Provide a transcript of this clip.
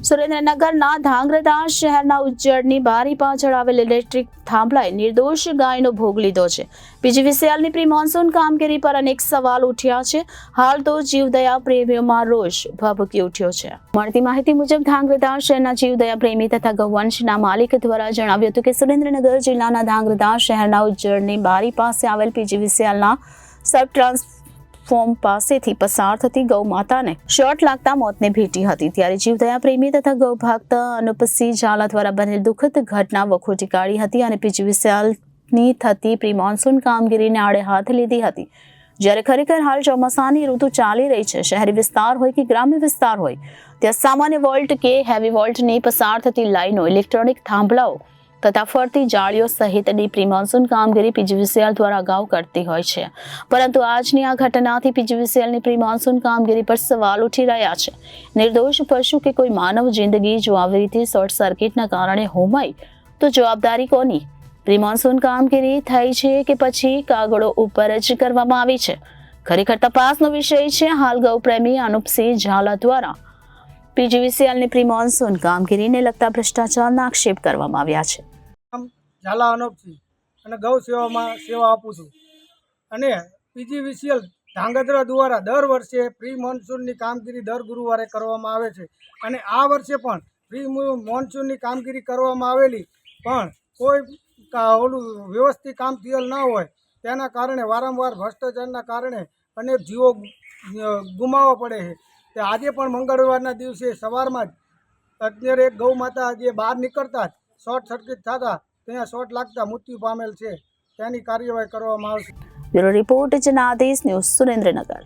સુરેન્દ્રનગરના ધાંગ્રધા શહેરના ઉજ્જડની બારી પાછળ આવેલ ઇલેક્ટ્રિક થાંભલાએ નિર્દોષ ગાયનો ભોગ લીધો છે. પીજીવીસીએલની પ્રી મોન્સૂન કામગીરી પર અનેક સવાલ ઉઠ્યા છે. હાલ તો જીવદયા પ્રેમીઓમાં રોષ ભભૂકી ઉઠ્યો છે. મળતી માહિતી મુજબ ધાંગ્રધા શહેરના જીવદયા પ્રેમી તથા ગૌવંશના માલિક દ્વારા જણાવ્યું હતું કે સુરેન્દ્રનગર જિલ્લાના ધાંગ્રધા શહેરના ઉજ્જડની બારી પાસે આવેલ પીજીવીસીએલના સબ ટ્રાન્સફોર્મ પાસેથી પસાર થતી ગૌ માતાને શોર્ટ લાગતા મોતને ભેટી હતી. ત્યારે જીવદયા પ્રેમી તથા ગૌ ભક્ત અનુપસિંહ ઝાલા દ્વારા બનેલ દુઃખદ ઘટના વખોટી કાઢી હતી અને પીજીવીસીએલની થતી પ્રી મોન્સૂન કામગીરીને આડે હાથ લીધી હતી. જ્યારે ખરેખર હાલ ચોમાસાની ઋતુ ચાલી રહી છે. શહેરી વિસ્તાર હોય કે ગ્રામ્ય વિસ્તાર હોય, ત્યાં સામાન્ય વોલ્ટ કે હેવી વોલ્ટની પસાર થતી લાઈનો, ઇલેક્ટ્રોનિક થાંભલાઓ તથા ફરતી જાળીઓ સહિતની પ્રી મોન્સૂન કામગીરી પીજીવીસીએલ દ્વારા અગાઉ કરતી હોય છે. પરંતુ આજની આ ઘટનાથી પીજીવીસીએલની પ્રી મોન્સૂન કામગીરી પર સવાલ ઉઠી રહ્યા છે. નિર્દોષ પશુ કે કોઈ માનવ જિંદગી જો આવી રીતે શોર્ટ સર્કિટના કારણે હોમાય તો જવાબદારી કોની? પ્રી મોન્સૂન કામગીરી થઈ છે કે પછી કાગળો ઉપર જ કરવામાં આવી છે? ખરેખર તપાસનો વિષય છે. હાલ ગૌપ્રેમી અનુપસિંહ ઝાલા દ્વારા પીજીવીસીએલની પ્રી મોન્સૂન કામગીરીને લગતા ભ્રષ્ટાચારના આક્ષેપ કરવામાં આવ્યા છે. ઝાલા અનુપસિંહ અને ગૌ સેવામાં સેવા આપું છું અને પીજીવીસીએલ ધાંગધ્રા દ્વારા દર વર્ષે પ્રી મોન્સૂનની કામગીરી દર ગુરુવારે કરવામાં આવે છે અને આ વર્ષે પણ પ્રી મોન્સૂનની કામગીરી કરવામાં આવેલી, પણ કોઈ ઓલું વ્યવસ્થિત કામ થયેલ ના હોય તેના કારણે વારંવાર ભ્રષ્ટાચારના કારણે અનેક જીવો ગુમાવવા પડે છે. તે આજે પણ મંગળવારના દિવસે સવારમાં જ અત્યારે એક ગૌ માતા જે બહાર નીકળતા જ શોર્ટ સર્કિટ થતા ત્યાં શોર્ટ લાગતા મૃત્યુ પામેલ છે. તેની કાર્યવાહી કરવામાં આવશે. Bureau report Janadesh news, Surendranagar.